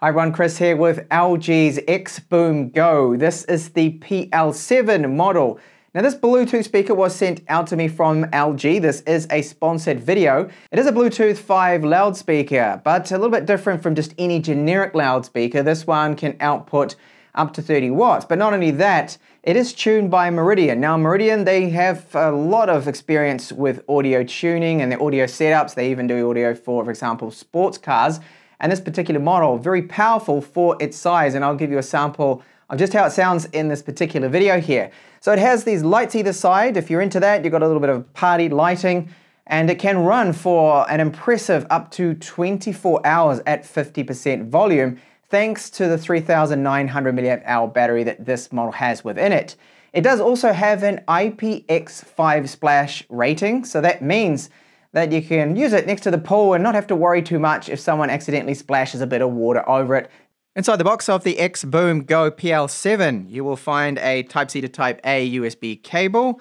Hi everyone, Chris here with LG's XBOOM Go. This is the PL7 model. Now this Bluetooth speaker was sent out to me from LG. This is a sponsored video. It is a Bluetooth 5 loudspeaker, but a little bit different from just any generic loudspeaker. This one can output up to 30 watts, but not only that, it is tuned by Meridian. Now Meridian, they have a lot of experience with audio tuning and their audio setups. They even do audio for example, sports cars. And this particular model, very powerful for its size, and I'll give you a sample of just how it sounds in this particular video here. So it has these lights either side. If you're into that, you've got a little bit of party lighting, and it can run for an impressive up to 24 hours at 50% volume, thanks to the 3,900 milliamp hour battery that this model has within it. It does also have an IPX5 splash rating, so that means that you can use it next to the pool and not have to worry too much if someone accidentally splashes a bit of water over it. Inside the box of the XBOOM Go PL7, you will find a Type-C to Type-A USB cable,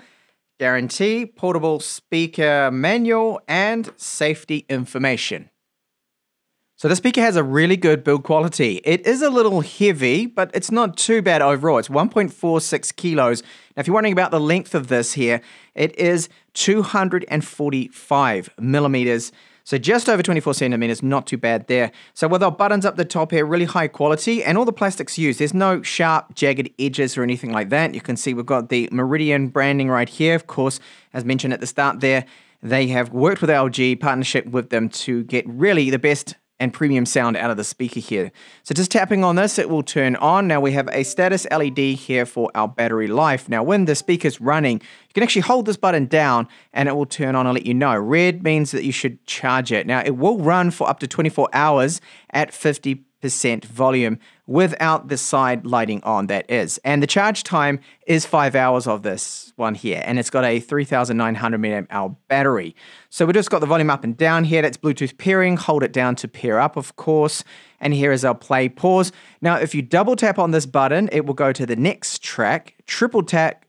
guarantee, portable speaker manual, and safety information. So the speaker has a really good build quality. It is a little heavy, but it's not too bad overall. It's 1.46 kilos. Now, if you're wondering about the length of this here, it is 245 millimeters. So just over 24 centimeters, not too bad there. So with our buttons up the top here, really high quality, and all the plastics used. There's no sharp, jagged edges or anything like that. You can see we've got the Meridian branding right here. Of course, as mentioned at the start there, they have worked with LG, partnership with them to get really the best and premium sound out of the speaker here. So just tapping on this, it will turn on. Now we have a status LED here for our battery life. Now when the speaker's running, you can actually hold this button down and it will turn on and let you know. Red means that you should charge it. Now it will run for up to 24 hours at 50% volume without the side lighting on, that is. And the charge time is 5 hours of this one here, and it's got a 3,900 milliamp hour battery. So we just got the volume up and down here. That's Bluetooth pairing. Hold it down to pair up, of course. And here is our play pause. Now, if you double tap on this button, it will go to the next track. Triple tap,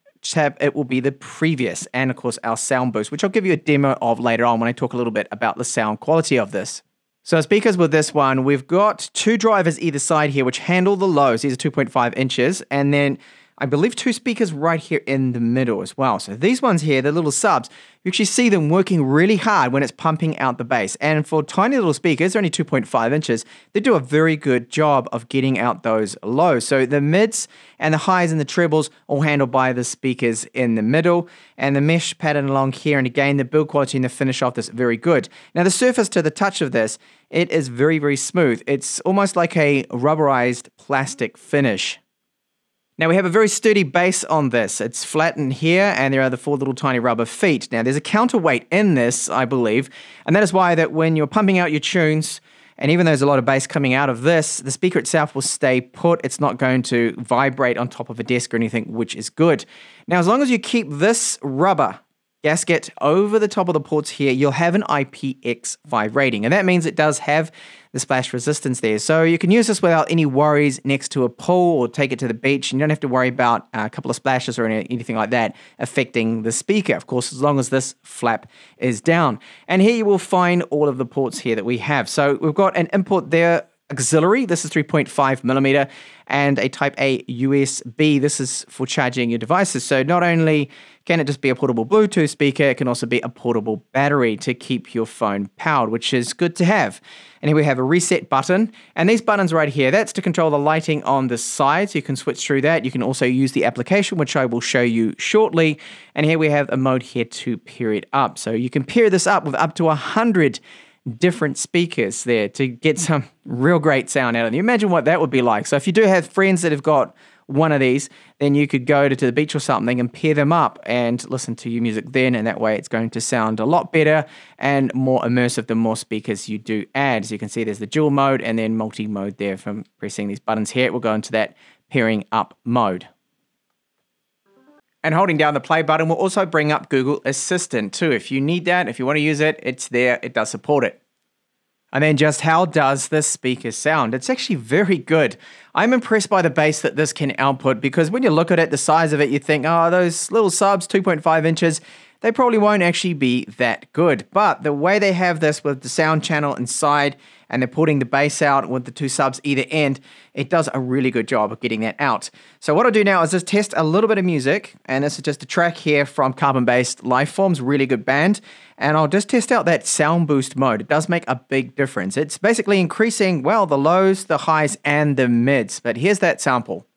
it will be the previous, and of course our sound boost, which I'll give you a demo of later on when I talk a little bit about the sound quality of this. So speakers with this one, we've got two drivers either side here which handle the lows. These are 2.5 inches, and then I believe two speakers right here in the middle as well. So these ones here, the little subs, you actually see them working really hard when it's pumping out the bass. And for tiny little speakers, they're only 2.5 inches, they do a very good job of getting out those lows. So the mids and the highs and the trebles all handled by the speakers in the middle. And the mesh pattern along here, and again, the build quality and the finish off this very good. Now the surface to the touch of this, it is very, very smooth. It's almost like a rubberized plastic finish. Now we have a very sturdy base on this. It's flat in here, and there are the four little tiny rubber feet. Now there's a counterweight in this, I believe, and that is why that when you're pumping out your tunes, and even though there's a lot of bass coming out of this, the speaker itself will stay put. It's not going to vibrate on top of a desk or anything, which is good. Now as long as you keep this rubber gasket over the top of the ports here, you'll have an IPX5 rating, and that means it does have the splash resistance there. So you can use this without any worries next to a pool or take it to the beach, and you don't have to worry about a couple of splashes or anything like that affecting the speaker, of course, as long as this flap is down. And here you will find all of the ports here that we have. So we've got an input there, auxiliary, this is 3.5 millimeter, and a Type A USB. This is for charging your devices. So not only can it just be a portable Bluetooth speaker, it can also be a portable battery to keep your phone powered, which is good to have. And here we have a reset button, and these buttons right here, that's to control the lighting on the side, so you can switch through that. You can also use the application, which I will show you shortly. And here we have a mode here to pair it up. So you can pair this up with up to 100 different speakers there to get some real great sound out of them. Imagine what that would be like. So if you do have friends that have got one of these, then you could go to the beach or something and pair them up and listen to your music then, and that way it's going to sound a lot better and more immersive the more speakers you do add. As you can see, there's the dual mode and then multi-mode there from pressing these buttons here. We'll go into that pairing up mode. And holding down the play button will also bring up Google Assistant too. If you need that, if you want to use it, it's there, it does support it. And then just how does this speaker sound? It's actually very good. I'm impressed by the bass that this can output, because when you look at it, the size of it, you think, oh, those little subs, 2.5 inches, they probably won't actually be that good. But the way they have this with the sound channel inside, and they're putting the bass out with the 2 subs either end, it does a really good job of getting that out. So what I'll do now is just test a little bit of music, and this is just a track here from Carbon-Based Lifeforms, really good band, and I'll just test out that sound boost mode. It does make a big difference. It's basically increasing, well, the lows, the highs, and the mids, but here's that sample.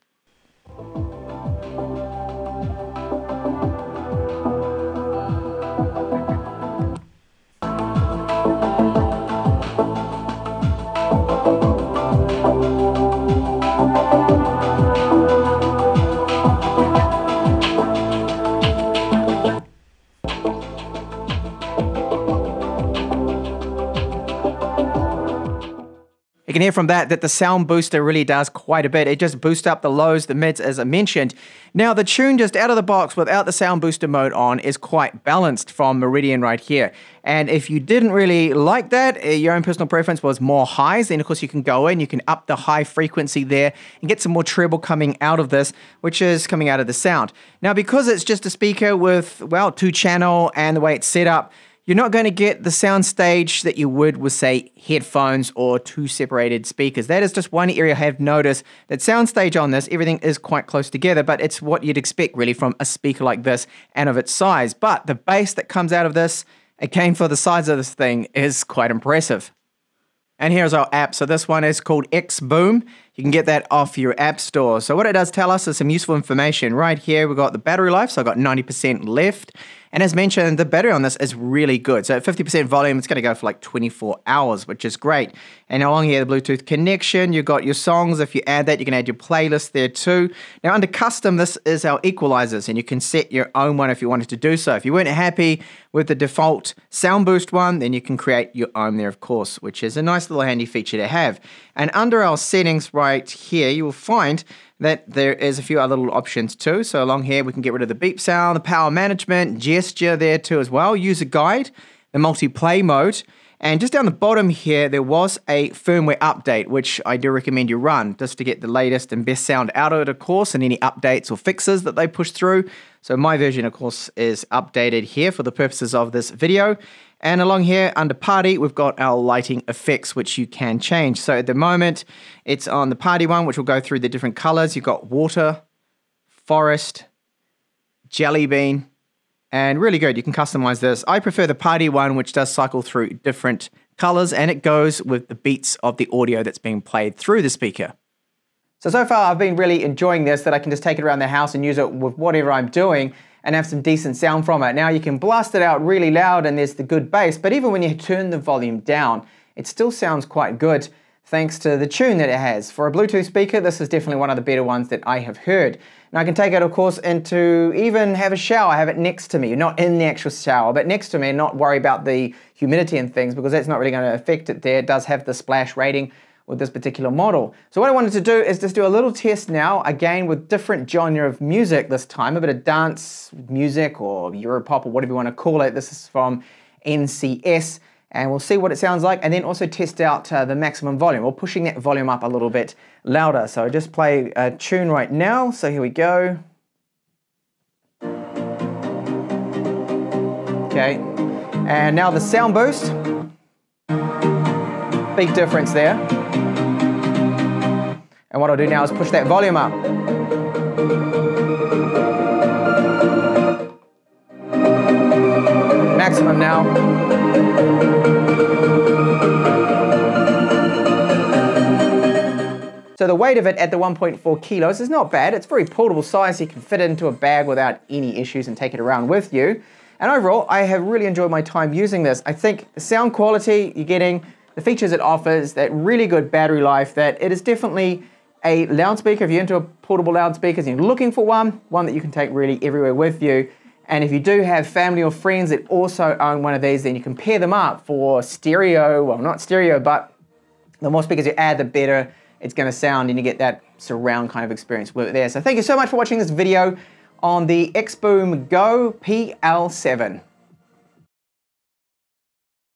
You can hear from that the sound booster really does quite a bit. It just boosts up the lows, the mids, as I mentioned. Now, the tune just out of the box without the sound booster mode on is quite balanced from Meridian right here. And if you didn't really like that, your own personal preference was more highs, then of course you can go in, you can up the high frequency there and get some more treble coming out of this, which is coming out of the sound. Now, because it's just a speaker with, well, 2-channel and the way it's set up, you're not going to get the sound stage that you would with, say, headphones or 2 separated speakers. That is just one area I have noticed that sound stage on this, everything is quite close together, but it's what you'd expect really from a speaker like this and of its size. But the bass that comes out of this, again, for the size of this thing, is quite impressive. And here's our app. So this one is called XBOOM. You can get that off your app store. So what it does tell us is some useful information. Right here, we've got the battery life. So I've got 90% left. And as mentioned, the battery on this is really good. So at 50% volume, it's going to go for like 24 hours, which is great. And along here, the Bluetooth connection, you've got your songs. If you add that, you can add your playlist there too. Now under custom, this is our equalizers, and you can set your own one if you wanted to do so. If you weren't happy with the default sound boost one, then you can create your own there, of course, which is a nice little handy feature to have. And under our settings right here, you will find that there is a few other little options too. So along here, we can get rid of the beep sound, the power management, gesture there too as well, user guide, the multi-play mode. And just down the bottom here, there was a firmware update, which I do recommend you run just to get the latest and best sound out of it, of course, and any updates or fixes that they push through. So my version, of course, is updated here for the purposes of this video. And along here under party, we've got our lighting effects, which you can change. So at the moment, it's on the party one, which will go through the different colors. You've got water, forest, jelly bean, and really good. You can customize this. I prefer the party one, which does cycle through different colors, and it goes with the beats of the audio that's being played through the speaker. So far I've been really enjoying this, that I can just take it around the house and use it with whatever I'm doing and have some decent sound from it. Now you can blast it out really loud and there's the good bass, but even when you turn the volume down, it still sounds quite good thanks to the tune that it has. For a Bluetooth speaker, this is definitely one of the better ones that I have heard. Now I can take it, of course, into even have a shower, have it next to me, not in the actual shower, but next to me, and not worry about the humidity and things, because that's not really going to affect it there. It does have the splash rating with this particular model. So what I wanted to do is just do a little test now, again with different genre of music this time, a bit of dance music or Europop or whatever you want to call it. This is from NCS, and we'll see what it sounds like, and then also test out the maximum volume, or pushing that volume up a little bit louder. So I just play a tune right now, so here we go. Okay, and now the sound boost. Big difference there. And what I'll do now is push that volume up. Maximum now. So the weight of it at the 1.4 kilos is not bad. It's very portable size. You can fit it into a bag without any issues and take it around with you. And overall, I have really enjoyed my time using this. I think the sound quality you're getting, the features it offers, that really good battery life, that it is definitely a loudspeaker. If you're into a portable loudspeakers and you're looking for one that you can take really everywhere with you. And if you do have family or friends that also own one of these, then you can pair them up for stereo, well, not stereo, but the more speakers you add, the better it's going to sound, and you get that surround kind of experience with it there. So thank you so much for watching this video on the XBOOM Go PL7.